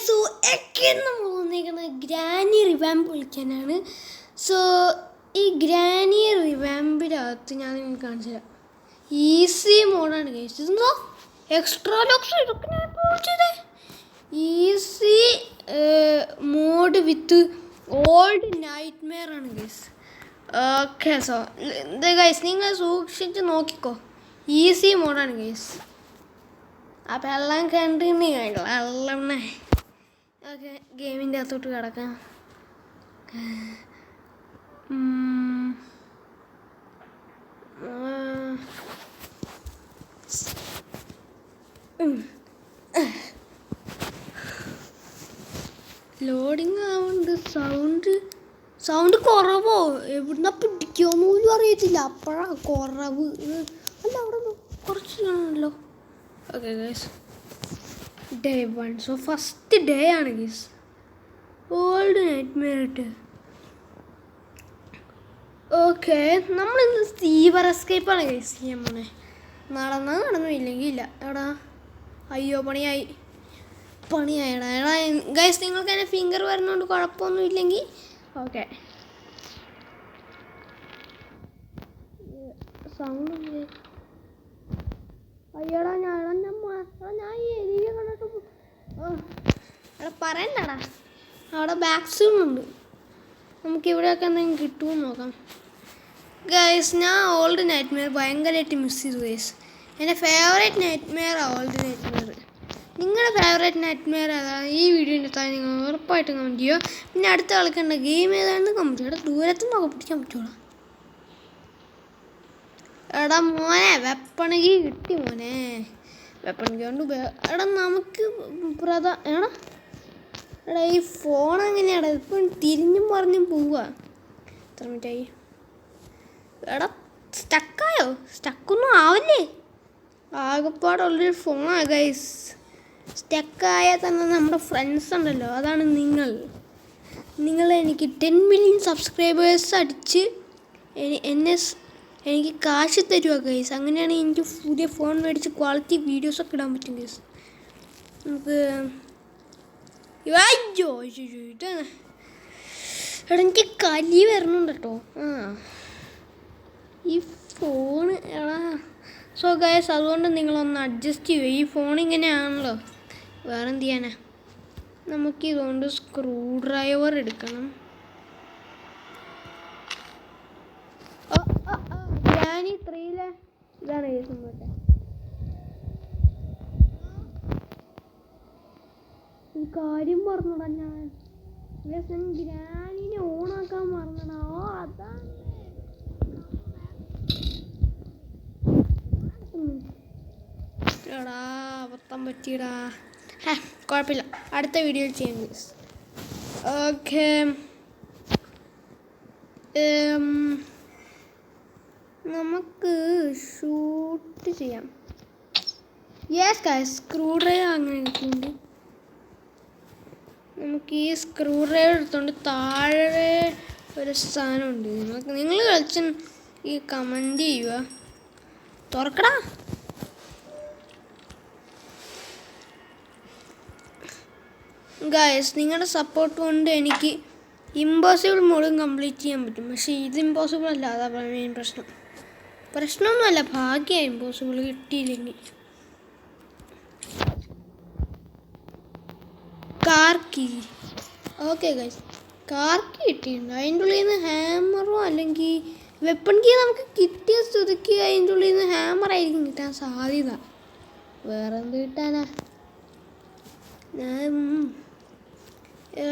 So ഒക്കെ നമ്മൾ വന്നിരിക്കുന്നത് ഗ്രാനി റിവാമ്പ് വിളിക്കാനാണ്. സോ ഈ ഗ്രാനി റിവാമ്പിനകത്ത് ഞാൻ നിങ്ങൾക്ക് കാണിച്ചു തരാം. ഈസി മോഡാണ് ഗൈസ്. ഇതെന്തോ എക്സ്ട്രാ ലോക്സ് ഇതൊക്കെ ഞാൻ ചെയ്തേ. Easy mode with old nightmare ആണ് ഗൈസ്. ഓക്കെ സോ ഇത് ഗൈസ് നിങ്ങൾ സൂക്ഷിച്ച് നോക്കിക്കോ. ഈസി മോഡാണ് ഗൈസ്. അപ്പം എല്ലാം കണ്ടിന്യൂ ആയിട്ടില്ല എല്ലാം. ഓക്കെ ഗെയിമിൻ്റെ അകത്തോട്ട് കിടക്കാം. ലോഡിങ് ആവുന്നുണ്ട്. സൗണ്ട് കുറവോ എവിടുന്ന പിടിക്കുമോ പോലും അറിയത്തില്ല. അപ്പോഴാണ് കുറവ്. അല്ല അവിടെ കുറച്ചാണല്ലോ. Okay guys day 1. So first day ആണ് ഗൈസ്. ഓൾഡ് നൈറ്റ് മെയർ ഇട്ട്. ഓക്കെ നമ്മളിന്ന് സീവർ എസ്കേപ്പാണ് ഗൈസ് ചെയ്യാൻ പോണേ. നടന്നു ഇല്ലെങ്കിൽ ഇല്ല. എടാ അയ്യോ പണിയായടാ. എടാ ഗൈസ് നിങ്ങൾക്ക് തന്നെ ഫിംഗർ വരുന്നതുകൊണ്ട് കുഴപ്പമൊന്നും ഇല്ലെങ്കിൽ ഓക്കെ. സൗണ്ട് അയ്യോടാ ഞാൻ ഈ എലിയെ കണ്ടിട്ട് എടാ പറയണ്ടടാ. അവിടെ ബാക്സും ഉണ്ട്. നമുക്കിവിടെയൊക്കെ എന്തെങ്കിലും കിട്ടുമെന്ന് നോക്കാം ഗൈസ്. ഞാൻ ഓൾഡ് നൈറ്റ് മെയർ ഭയങ്കരമായിട്ട് മിസ് ചെയ്തു ഗൈസ്. എൻ്റെ ഫേവറേറ്റ് നൈറ്റ് മെയറാണ് ഓൾഡ് നൈറ്റ് മെയർ. നിങ്ങളുടെ ഫേവറേറ്റ് നൈറ്റ് മെയർ ഏതാണ്? ഈ വീഡിയോൻ്റെ താഴെ നിങ്ങൾ ഉറപ്പായിട്ടും കമൻറ്റ് ചെയ്യുക. പിന്നെ അടുത്ത കളിക്കേണ്ട ഗെയിം ഏതാണെന്ന് കമൻറ്റ് ചെയ്യുക. ഇവിടെ ദൂരത്ത് നോക്കാൻ പിടിക്കാൻ പറ്റുള്ളൂ. എടാ മോനെ വെപ്പണകി കിട്ടി മോനെ. വെപ്പണകി കൊണ്ട് എടാ നമുക്ക് എടാ ഈ ഫോൺ എങ്ങനെയാടാ ഇപ്പം തിരിഞ്ഞും പറഞ്ഞും പോവുക. എത്ര മിനിറ്റായി? എടാ സ്റ്റക്കായോ? സ്റ്റക്കൊന്നും ആവില്ലേ? ആകെപ്പാടുള്ളൊരു ഫോണാണ് ഗൈസ്. സ്റ്റക്കായാൽ തന്നെ നമ്മുടെ ഫ്രണ്ട്സ് ഉണ്ടല്ലോ, അതാണ് നിങ്ങൾ എനിക്ക് 10 മില്യൺ സബ്സ്ക്രൈബേഴ്സ് അടിച്ച് എനിക്ക് കാശ് തരുക ഗൈസ്. അങ്ങനെയാണെങ്കിൽ എനിക്ക് പുതിയ ഫോൺ മേടിച്ച് ക്വാളിറ്റി വീഡിയോസൊക്കെ ഇടാൻ പറ്റും ഗൈസ്. നമുക്ക് എടാ എനിക്ക് കലി വരണുണ്ട് കേട്ടോ. ഈ ഫോണ് എടാ. സോ ഗൈസ് അതുകൊണ്ട് നിങ്ങളൊന്ന് അഡ്ജസ്റ്റ് ചെയ്യുക. ഈ ഫോൺ ഇങ്ങനെയാണല്ലോ, വേറെ എന്ത് ചെയ്യാനാ. നമുക്കിതുകൊണ്ട് സ്ക്രൂ ഡ്രൈവർ എടുക്കണം. ഗ്രാനി 3 ഇതാണ് കേൾക്കുന്നത്. ഈ കാര്യം പറഞ്ഞടാ ഞാൻ ഗ്രാനിനെ ഓണാക്കാൻ പറഞ്ഞടാ. അതാണ് എടാ അബദ്ധം പറ്റിയടാ. കുഴപ്പമില്ല, അടുത്ത വീഡിയോയിൽ ചെയ്യാം ഗൈസ്. ഓക്കെ നമുക്ക് ഷൂട്ട് ചെയ്യാം. യെസ് ഗൈസ് സ്ക്രൂ ഡ്രൈവർ അങ്ങനെ എടുക്കുന്നുണ്ട്. നമുക്ക് ഈ സ്ക്രൂ ഡ്രൈവർ എടുത്തുകൊണ്ട് താഴെ ഒരു സാധനമുണ്ട്. നിങ്ങൾ കളിച്ച് ഈ കമൻറ്റ് ചെയ്യുക. തുറക്കടാ. ഗൈസ് നിങ്ങളുടെ സപ്പോർട്ട് കൊണ്ട് എനിക്ക് ഇമ്പോസിബിൾ മോഡും കംപ്ലീറ്റ് ചെയ്യാൻ പറ്റും. പക്ഷേ ഇത് ഇമ്പോസിബിൾ അല്ല. അതാണ് മെയിൻ പ്രശ്നമൊന്നുമല്ല. ഭാഗ്യമാണ് ഇമ്പോസിബിൾ കിട്ടിയില്ലെങ്കിൽ. കാർക്കി ഓക്കെ ഗൈസ് കാർക്കി കിട്ടിയിട്ടുണ്ട്. അതിൻ്റെ ഉള്ളിൽ നിന്ന് ഹാമറോ അല്ലെങ്കിൽ വെപ്പൺ കീ നമുക്ക് കിട്ടിയ സ്ഥിതിക്ക് അതിൻ്റെ ഉള്ളിൽ നിന്ന് ഹാമറായിരിക്കും കിട്ടാൻ സാധ്യത. വേറെ എന്ത് കിട്ടാനാ? ഞാൻ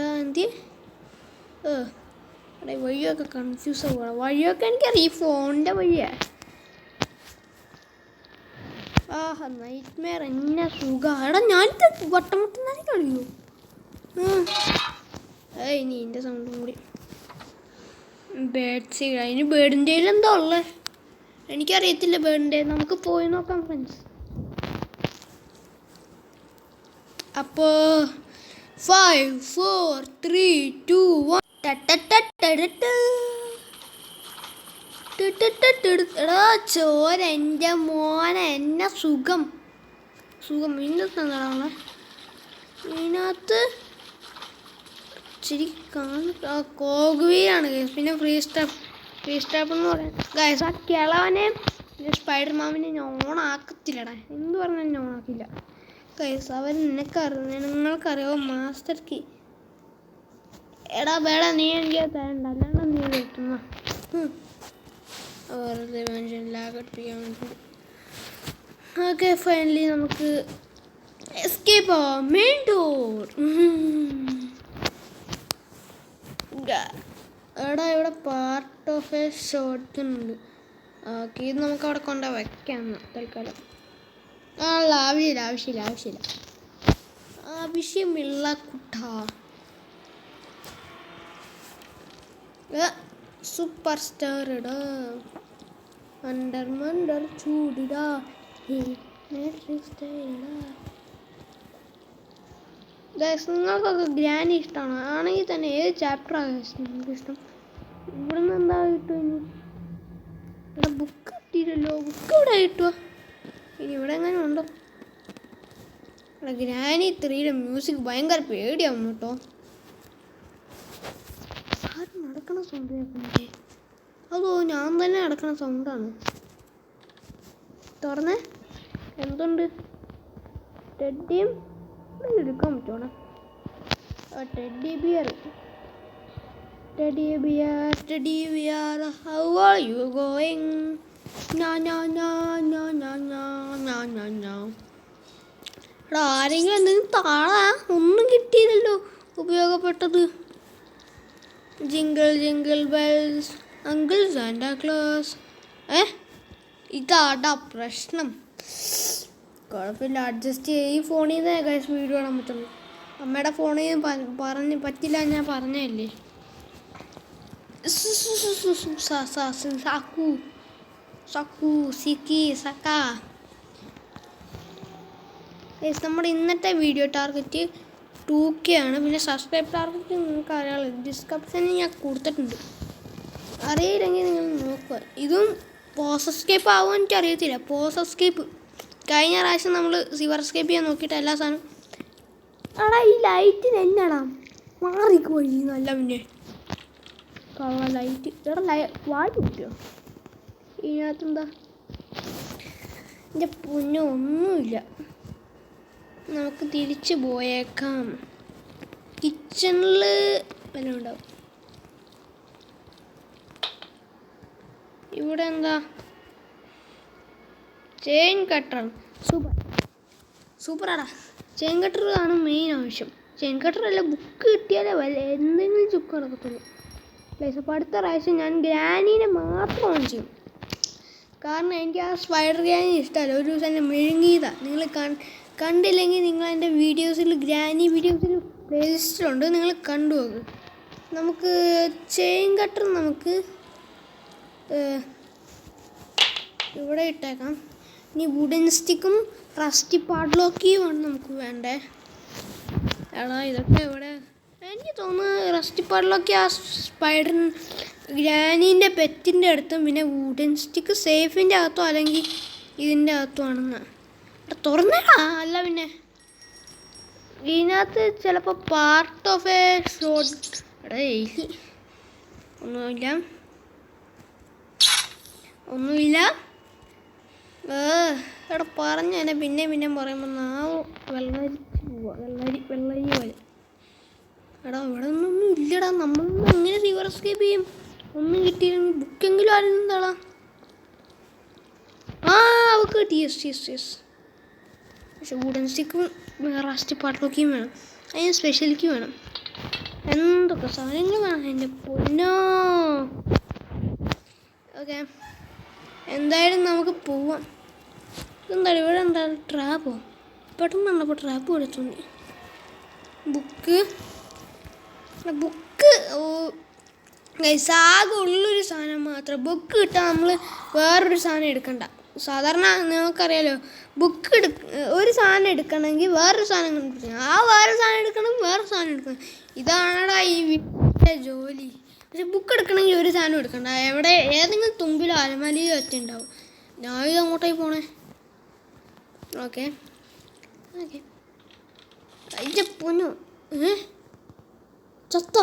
എന്ത് അവിടെ വഴിയൊക്കെ കൺഫ്യൂസ് ആവുകയാണ്. വഴിയൊക്കെ എനിക്കറിയാം. ഈ ഫോണിൻ്റെ വഴിയാണ്. ആഹാ നൈറ്റ് മെയർ എന്നെ സുഖം. എടാ ഞാനിത് വട്ടം കളിയോ. ഇനി എൻ്റെ സൗണ്ടും കൂടി ബേഡ്സ്. അതിന് ബേഡിൻ്റെ എന്താ ഉള്ളത് എനിക്കറിയത്തില്ല. ബേഡിൻ്റെ നമുക്ക് പോയി നോക്കാം ഫ്രണ്ട്സ്. അപ്പോൾ 5 4 3 2 1 എടാ ചോര എൻ്റെ മോനെ എന്നെ സുഖം ഇന്നത്തെ എന്താണ് ഇതിനകത്ത് ഇച്ചിരി കോഗ്വിയാണ് ഗൈസ്. പിന്നെ ഫ്രീ സ്റ്റെപ്പ് എന്ന് പറയാം ഗൈസ്. ആ കിളവനെ സ്പൈഡർമാമിനെ ഞാൻ ഓണാക്കത്തില്ലടാ. എന്ത് പറഞ്ഞാലും ഞാൻ ഓണാക്കില്ല ഗൈസ്. അവൻ നിങ്ങൾക്കറിയാമോ മാസ്റ്റർ കീ. എടാ വേടാ, നീ എനിക്ക് തരണ്ട, അല്ലാണ്ട് നീ വെട്ടുന്ന വെറുതെ മനുഷ്യൻ ലാഗടിപ്പിക്കാൻ വേണ്ടി. ഓക്കെ, ഫൈനലി നമുക്ക് എസ്കേപ്പ് ആവാം. Main door. എടാ ഇവിടെ പാർട്ട് ഓഫ് എ ഷോട്ട് ഉണ്ട്. ഓക്കെ, ഇത് നമുക്ക് അവിടെ കൊണ്ട് വയ്ക്കാം തൽക്കാലം. ആവശ്യമില്ല കുട്ടാ. സൂപ്പർ സ്റ്റാർ ഇടാ, മണ്ടർ ചൂടിടാ, നിങ്ങൾക്കൊക്കെ ഗ്രാനി ഇഷ്ടമാണോ? ആണെങ്കിൽ തന്നെ ഏത് ചാപ്റ്ററാണ് നിങ്ങൾക്ക് ഇഷ്ടം? ഇവിടെ നിന്ന് എന്താ കിട്ടുക ഇനി? ഇവിടെ ബുക്ക് കിട്ടിയില്ലല്ലോ. ബുക്ക് ഇവിടെ കിട്ടുക ഇനി? ഇവിടെ എങ്ങനെ ഉണ്ടോ? ഇവിടെ ഗ്രാനി 3യുടെ മ്യൂസിക് ഭയങ്കര പേടിയാവും കേട്ടോ. ആരും നടക്കണ സൗണ്ട് കേൾക്കണ്ടേ? അതോ ഞാൻ തന്നെ നടക്കണ സൗണ്ടാണ്. തുറന്നേ, എന്തുണ്ട്? ടെഡിയും എടുക്കാൻ പറ്റുവാണ്. Teddy bear, how are you going? എടാ ആരെങ്കിലും എന്തെങ്കിലും താഴാ? ഒന്നും കിട്ടിയില്ലല്ലോ ഉപയോഗപ്പെട്ടത്. Jingle bells, uncle Santa Claus. ഇതാടാ പ്രശ്നം. കുഴപ്പമില്ല, അഡ്ജസ്റ്റ് ചെയ്ത്. ഈ ഫോണിൽ നിന്ന് ഗൈസ് വീഡിയോ കാണാൻ പറ്റുള്ളൂ. അമ്മയുടെ ഫോണിൽ നിന്ന് പറ്റില്ല, ഞാൻ പറഞ്ഞല്ലേ. നമ്മുടെ ഇന്നത്തെ വീഡിയോ ടാർഗറ്റ് 2K ആണ്. പിന്നെ സബ്സ്ക്രൈബ് ടാർഗറ്റ് നിങ്ങൾക്ക് അറിയാമല്ലോ, ഡിസ്ക്രിപ്ഷനിൽ ഞാൻ കൊടുത്തിട്ടുണ്ട്. അറിയില്ലെങ്കിൽ നിങ്ങൾ നോക്കുക. ഇതും പോസ് എസ്കേപ്പ് ആവുമെന്ന് എനിക്ക് അറിയത്തില്ല. പോസ് എസ്കേപ്പ് കഴിഞ്ഞ പ്രാവശ്യം നമ്മൾ സിവർ എസ്കേപ്പ് ചെയ്യാൻ നോക്കിയിട്ട് എല്ലാ സാധനവും. എടാ ഈ ലൈറ്റിന് എന്നാടാ മാറിപ്പോയി നല്ല. പിന്നെ ലൈറ്റ് വായി കിട്ടിയോ? ഇതിനകത്തെന്താ? എൻ്റെ പൊന്നോ ഒന്നുമില്ല. നമുക്ക് തിരിച്ച് പോയേക്കാം. കിച്ചണിൽ വല്ലതും ഉണ്ടാവും. ഇവിടെ എന്താ? ചെയിൻ കട്ടറാണ്. സൂപ്പറാടാ. ചെയിൻ കട്ടർ ആണ് മെയിൻ ആവശ്യം. ചെയിൻ കട്ടറല്ല, ബുക്ക് കിട്ടിയാലേ വല്ല എന്തെങ്കിലും ചുക്ക് നടക്കത്തുള്ളൂ. അപ്പോൾ അടുത്ത പ്രാവശ്യം ഞാൻ ഗ്രാനീനെ മാത്രം ഓൺ ചെയ്യും. കാരണം എനിക്ക് ആ സ്പൈഡർ ഗ്രാനി ഇഷ്ടമല്ല. ഒരു ദിവസം എന്നെ മെഴുങ്ങിയതാണ്. നിങ്ങൾ കണ്ടില്ലെങ്കിൽ നിങ്ങൾ എൻ്റെ ഗ്രാനി വീഡിയോസിൽ പ്ലേലിസ്റ്റിലുണ്ട്, നിങ്ങൾ കണ്ടു നോക്ക്. നമുക്ക് ചെയിൻ കട്ടർ നമുക്ക് ഇവിടെ ഇട്ടേക്കാം. ഇനി വുഡൻ സ്റ്റിക്കും റസ്റ്റി പാഡ്ലോക്കിയുമാണ് നമുക്ക് വേണ്ടേ. എടാ ഇതൊക്കെ ഇവിടെ എനിക്ക് തോന്നുന്നു റസ്റ്റി പാഡ്ലോക്കി ആ സ്പൈഡർ ഗ്രാനീൻ്റെ പെറ്റിൻ്റെ അടുത്തും, പിന്നെ വുഡൻ സ്റ്റിക്ക് സേഫിൻ്റെ അകത്തോ അല്ലെങ്കിൽ ഇതിൻ്റെ അകത്തോ ആണെന്ന്. തുറന്നേടാ. അല്ല പിന്നെ ഇതിനകത്ത് ചിലപ്പോൾ പാർട്ട് ഓഫ് എ ഷോട്ട്. എടാ ഒന്നുമില്ല. എടാ പറഞ്ഞു തന്നെ പിന്നെ പറയുമ്പോൾ നാവ് വെള്ളരി പോലെ. എടാ ഇവിടെ ഒന്നും ഇല്ലടാ. നമ്മളൊന്നും എങ്ങനെ റിവർ എസ്കേപ്പ് ചെയ്യും? ഒന്നും കിട്ടിയില്ലെങ്കിൽ ബുക്കെങ്കിലും ആരും താളാ. അവൾക്ക് കിട്ടി. യെസ്. പക്ഷെ വുഡൻ സ്റ്റിക്കും റസ്റ്റി പാഡ്ലോക്കിയും വേണം. അതിന് സ്പെഷ്യലിക്ക് വേണം. എന്തൊക്കെ സാധനങ്ങൾ വേണം എൻ്റെ പൊന്നോ. ഓക്കെ, എന്തായാലും നമുക്ക് പോവാം. എന്താ ഇവിടെ എന്താ ട്രാപ്പോ? പെട്ടെന്ന് കണ്ടപ്പോൾ ട്രാപ്പ് എടുത്തോണ്ടി. ബുക്ക് ആകെ ഉള്ളൊരു സാധനം മാത്രം. ബുക്ക് കിട്ടാൻ നമ്മൾ വേറൊരു സാധനം എടുക്കണ്ട. സാധാരണ നിങ്ങൾക്കറിയാലോ, ഒരു സാധനം എടുക്കണമെങ്കിൽ വേറൊരു സാധനം കണ്ടുപിടിക്കണം. ആ വേറൊരു സാധനം എടുക്കണം, വേറെ സാധനം എടുക്കണം. ഇതാണടാ ഈ വീട്ടിലെ ജോലി. പക്ഷെ ബുക്ക് എടുക്കണമെങ്കിൽ ഒരു സാധനം എടുക്കണ്ട. ഏതെങ്കിലും തുമ്പിലോ അലമാലിയോ എത്തിണ്ടാവും. ഞാൻ ഇത് അങ്ങോട്ടേക്ക് പോണേ. ഓക്കെ അതിൻ്റെ പൊന്നു ചത്ത.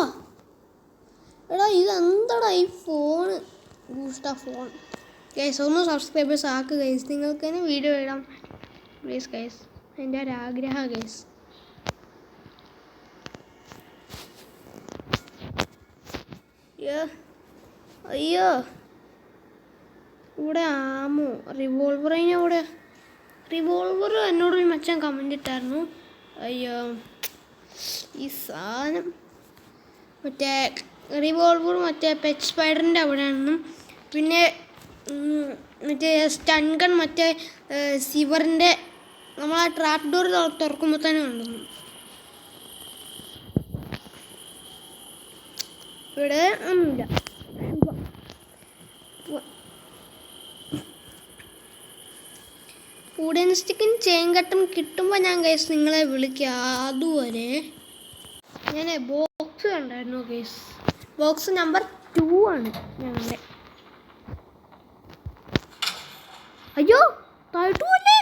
എടാ ഇതെന്താടാ ഈ ഫോണ് ഫോൺ. ഗൈസ് ഒന്ന് സബ്സ്ക്രൈബേഴ്സ് ആക്ക് ഗൈസ്. നിങ്ങൾക്ക് തന്നെ വീഡിയോ ഇടാം പ്ലീസ് ഗൈസ്. എൻ്റെ ഒരു ആഗ്രഹം ഗൈസ്. അയ്യോ ഇവിടെ ആമോ റിവോൾവർ. അതിനവിടെ റിവോൾവർ എന്നോടൊരു മച്ചാൻ കമൻ്റ് ഇട്ടായിരുന്നു. അയ്യോ ഈ സാധനം മറ്റേ റിവോൾവർ മറ്റേ പെറ്റ് സ്പൈഡറിൻ്റെ അവിടെയാണെന്നും പിന്നെ മറ്റേ സ്റ്റൺ ഗൺ മറ്റേ സിവറിൻ്റെ നമ്മൾ ആ ട്രാപ്പ് ഡോർ തുറക്കുമ്പോൾ തന്നെ ഉണ്ടെന്നു. ഇവിടെ ഒന്നുമില്ല. വുഡൻ സ്റ്റിക്കും ചെയിൻ കട്ടും കിട്ടുമ്പോൾ ഞാൻ ഗൈസ് നിങ്ങളെ വിളിക്കുക. അതുവരെ ഞാൻ ബോക്സ് കണ്ടായിരുന്നു ഗൈസ്. ബോക്സ് നമ്പർ 2 ആണ് ഞങ്ങളുടെ. അയ്യോ താഴ്ത്തൂല്ലേ.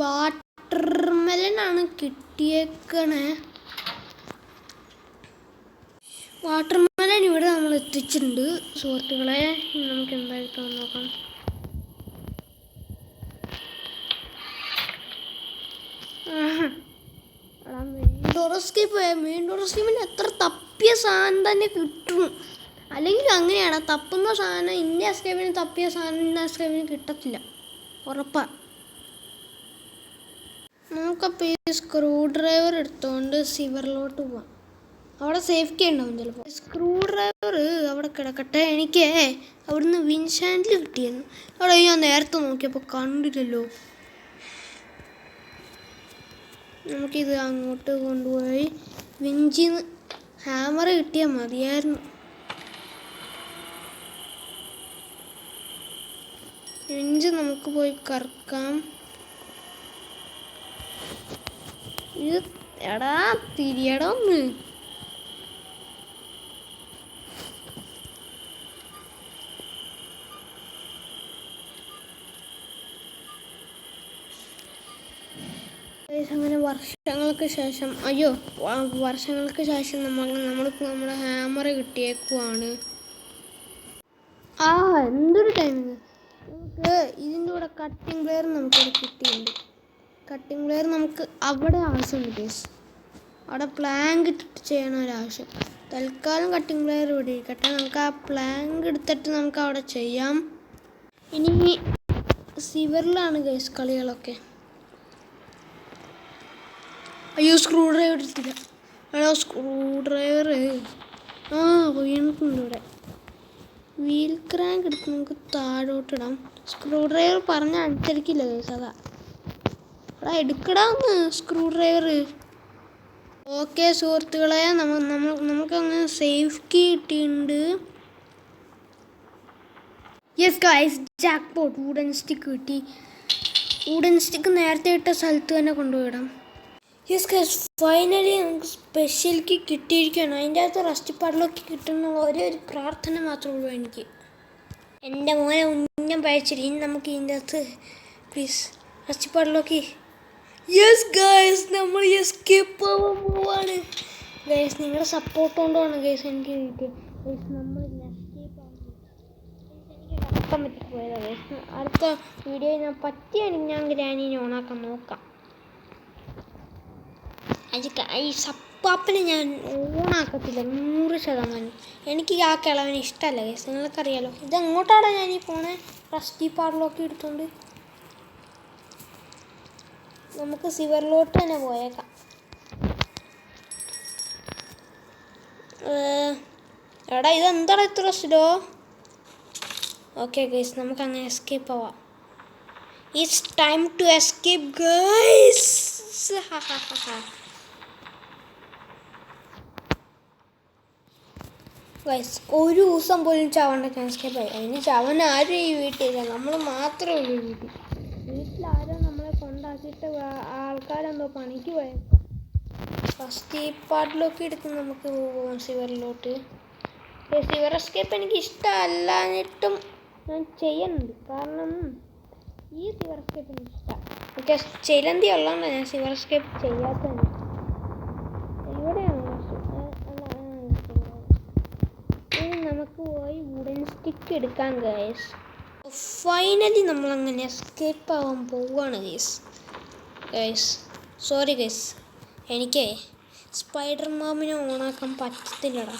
വാട്ടർ മെലനാണ് കിട്ടിയേക്കണേ. വാട്ടർ മെലൻ ഇവിടെ നമ്മൾ എത്തിച്ചിട്ടുണ്ട് സുഹൃത്തുക്കളെ. നമുക്ക് എന്തായിട്ട് നോക്കാം. മെയിൻ ഡോർ എസ്കേപ്പിന് എത്ര തപ്പിയ സാധനം തന്നെ കിട്ടും. അല്ലെങ്കിൽ അങ്ങനെയാണ് തപ്പുന്ന സാധനം ഇന്ന എസ്കേപ്പിന് തപ്പിയ സാധനം ഇന്ന എസ്കേപ്പിന് കിട്ടത്തില്ല, ഉറപ്പാണ്. നമുക്കപ്പോൾ ഈ സ്ക്രൂ ഡ്രൈവർ എടുത്തുകൊണ്ട് സിവറിലോട്ട് പോവാം. അവിടെ സേഫ്റ്റി ഉണ്ടാവും ചിലപ്പോൾ. സ്ക്രൂ ഡ്രൈവർ അവിടെ കിടക്കട്ടെ. എനിക്ക് അവിടുന്ന് വിൻഷാൻഡിൽ കിട്ടിയിരുന്നു. അവിടെ ഞാൻ നേരത്തെ നോക്കിയപ്പോൾ കണ്ടില്ലല്ലോ. നമുക്കിത് അങ്ങോട്ട് കൊണ്ടുപോയി വിഞ്ചിന്ന് ഹാമർ കിട്ടിയാൽ മതിയായിരുന്നു. വിഞ്ച് നമുക്ക് പോയി കറക്കാം. ഇത് എടാ തിരിയടാ ഒന്ന്. അങ്ങനെ വർഷങ്ങൾക്ക് ശേഷം നമ്മൾക്ക് നമ്മുടെ ഹാമർ കിട്ടിയേക്കുവാണ്. എന്തൊരു ടൈമിങ്. നമുക്ക് ഇതിൻ്റെ കൂടെ കട്ടിംഗ് പ്ലെയർ നമുക്കവിടെ കിട്ടിയിട്ടുണ്ട്. കട്ടിംഗ് പ്ലെയർ നമുക്ക് അവിടെ ആവശ്യമുണ്ട് കേസ്. അവിടെ പ്ലാങ്ക് ഇട്ടിട്ട് ചെയ്യണ ഒരാവശ്യം. തൽക്കാലം കട്ടിംഗ് പ്ലെയർ ഇവിടെ ഇരിക്കട്ടെ. നമുക്ക് ആ പ്ലാങ്ക് എടുത്തിട്ട് നമുക്ക് അവിടെ ചെയ്യാം. ഇനി സിവറിലാണ് കേസ് കളികളൊക്കെ. അയ്യോ സ്ക്രൂ ഡ്രൈവർ എടുത്തില്ല. സ്ക്രൂ ഡ്രൈവർ വീണിട്ടുണ്ട് ഇവിടെ. വീൽ ക്രാങ്ക് എടുത്ത് നമുക്ക് താഴോട്ടിടാം. സ്ക്രൂ ഡ്രൈവർ പറഞ്ഞാൽ അനുസരിക്കില്ല കേസ്. അതാ എടാ എടുക്കടാന്ന് സ്ക്രൂ ഡ്രൈവർ. ഓക്കെ സുഹൃത്തുക്കളെ, നമുക്കങ്ങനെ സേഫ്റ്റി കിട്ടിയിട്ടുണ്ട്. Yes guys, jackpot wooden stick കിട്ടി. വുഡൻ സ്റ്റിക്ക് നേരത്തെ ഇട്ട സ്ഥലത്ത് തന്നെ കൊണ്ടുപോയിടാം. യെസ് ഗൈസ്, ഫൈനലി നമുക്ക് സ്പെഷ്യൽക്ക് കിട്ടിയിരിക്കുകയാണ്. അതിൻ്റെ അകത്ത് റസ്റ്റ് പാഡിലൊക്കെ കിട്ടുന്ന ഒരേ ഒരു പ്രാർത്ഥന മാത്രമേ ഉള്ളൂ എനിക്ക്. എൻ്റെ മോനെ ഉന്നം പഴിച്ചിട്ട് ഇനി നമുക്ക് ഇതിൻ്റെ അകത്ത് പ്ലീസ് റസ്റ്റ് പാഡിലൊക്കെ. യെസ് ഗൈസ്, നമ്മൾ എസ്കേപ്പ് ആവാൻ പോവാണ് ഗൈസ്. നിങ്ങളുടെ സപ്പോർട്ട് കൊണ്ടാണ് ഗൈസ് എനിക്ക് കിട്ടിയത് ഗൈസ്. നമ്മൾ എസ്കേപ്പ് ആവുന്നത് എനിക്ക് നടക്കാൻ പറ്റിപ്പോയതാണ് ഗൈസ്. അടുത്ത വീഡിയോ ഞാൻ പറ്റിയാണെങ്കിൽ ഞാൻ ഗ്രാനീനെ ഓണാക്കാൻ നോക്കാം. ഈ സപ്പാപ്പിനെ ഞാൻ ഓണാക്കത്തില്ല 100%. എനിക്ക് ആ കിളവന് ഇഷ്ടമല്ല ഗൈസ്, നിങ്ങൾക്കറിയാലോ. ഇതെങ്ങോട്ടാണ് ഞാൻ ഈ പോണേ? റസ്റ്റി പാഡിലൊക്കെ എടുത്തോണ്ട് നമുക്ക് സിവറിലോട്ട് തന്നെ പോയേക്കാം. എടാ ഇതെന്താണ് ഇത്ര സ്ലോ? ഓക്കെ ഗൈസ്, നമുക്ക് അങ്ങനെ എസ്കേപ്പ് ആവാം. It's time to escape guys. Guys ഒരു ദിവസം പോലും ചാവേണ്ട എസ്കേപ്പ് ആയി. അതിന് ചവൻ ആരും ഈ വീട്ടിലില്ല, നമ്മൾ മാത്രമേ ഉള്ളൂ വീട്ടിലാരോ നമ്മളെ കൊണ്ടാക്കിയിട്ട് ആൾക്കാരെന്തോ പണിക്ക് പോയേക്കാം. ഫസ്റ്റ് ഈ പാട്ടിലൊക്കെ എടുത്ത് നമുക്ക് പോകാം സിവറിലോട്ട്. സിവർ എസ്കേപ്പ് എനിക്ക് ഇഷ്ടമല്ലാഞ്ഞിട്ടും ഞാൻ ചെയ്യുന്നുണ്ട്, കാരണം ഈ സിവർ എസ്കേപ്പ് എനിക്ക് ഇഷ്ടമാണ്. ഓക്കെ, ചിലന്തി ഉള്ളതുകൊണ്ടാണ് ഞാൻ സിവർ എസ്കേപ്പ് ചെയ്യാത്തത്. ഇവിടെയാണ് ഇനി നമുക്ക് പോയി വുഡൻ സ്റ്റിക്ക് എടുക്കാം ഗൈസ്. ഫൈനലി നമ്മളങ്ങനെ എസ്കേപ്പ് ആവാൻ പോവുകയാണ് ഗൈസ്. സോറി ഗൈസ്, എനിക്ക് സ്പൈഡർ മാമിനെ ഓണാക്കാൻ പറ്റത്തില്ലടാ.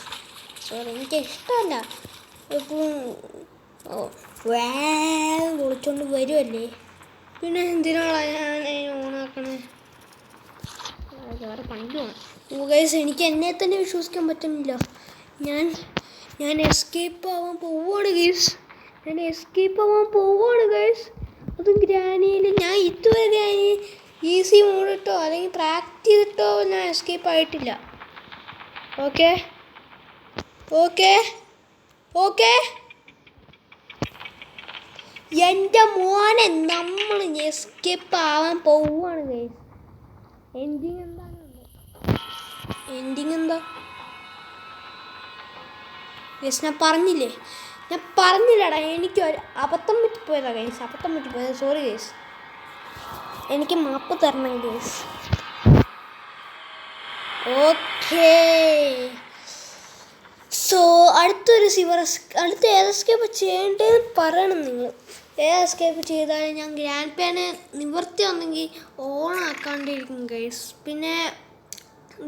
സോറി, എനിക്ക് ഇഷ്ടമല്ല. എപ്പോഴും വിളിച്ചോണ്ട് വരുമല്ലേ, പിന്നെ എന്തിനാണ് ഞാൻ ഓണാക്കണേ? വേറെ പണിക്ക് പോകണം ഗൈസ്. എനിക്ക് എന്നെ തന്നെ വിശ്വസിക്കാൻ പറ്റുന്നില്ല. ഞാൻ എസ്കേപ്പ് ആവാൻ പോവുകയാണ് ഗൈസ്. അതും ഗ്രാനിയിൽ. ഞാൻ ഇതുവരെ ഈസി മോഡിട്ടോ അല്ലെങ്കിൽ പ്രാക്ടീസ് ചെയ്തിട്ടോ ഞാൻ എസ്കേപ്പ് ആയിട്ടില്ല. ഓക്കെ എൻ്റെ മോനെ, നമ്മൾ എസ്കേപ്പ് ആവാൻ പോവുകയാണ് ഗൈസ്. എൻഡിങ് എന്താ ഗൈസ്? ഞാൻ പറഞ്ഞില്ലടാ, എനിക്കൊരു അബദ്ധം പറ്റിപ്പോയതാ ഗൈസ്. സോറി ഗൈസ്, എനിക്ക് മാപ്പ് തരണം ഗൈസ്. ഓക്കേ, സോ അടുത്ത എസ്കേപ്പ് ചെയ്യേണ്ടതെന്ന് പറയണം നിങ്ങൾ. എസ്കേപ്പ് ചെയ്താൽ ഞാൻ ഗ്രാൻഡ് പേനെ നിവർത്തി വന്നെങ്കിൽ ഓണാക്കാണ്ടിരിക്കും ഗൈസ്. പിന്നെ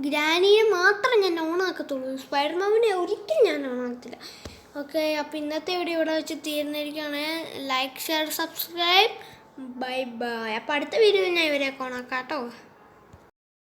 ഗ്രാനിയെ മാത്രം ഞാൻ ഓണാക്കത്തുള്ളൂ, സ്പൈഡർമാനെ ഒരിക്കലും ഞാൻ ഓണാക്കത്തില്ല. ഓക്കെ, അപ്പോൾ ഇന്നത്തെ വീഡിയോ ഇവിടെ വെച്ച് തീർന്നിരിക്കുകയാണ്. Like, share, subscribe. Bye bye. അപ്പോൾ അടുത്ത വീഡിയോയിൽ ഞാൻ ഇവരെയൊക്കെ ഓണാക്കാം കേട്ടോ.